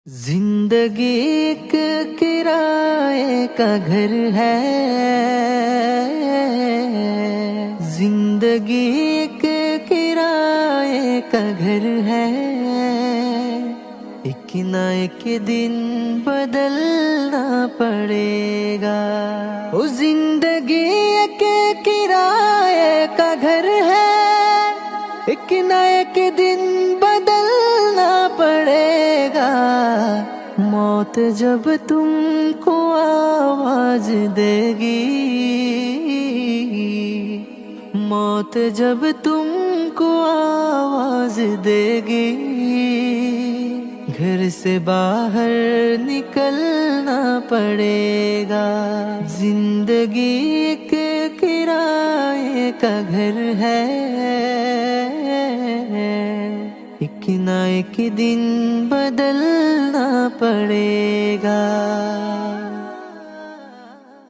जिंदगी एक किराए का घर है। जिंदगी एक किराए का घर है। एक ना एक दिन बदलना पड़ेगा। ओ जिंदगी एक किराए का घर है। एक ना एक दिन बदलना पड़ेगा। मौत जब तुमको आवाज देगी, मौत जब तुमको आवाज देगी, घर से बाहर निकलना पड़ेगा। जिंदगी एक किराए का घर है। एक ना एक दिन बदलना पड़ेगा।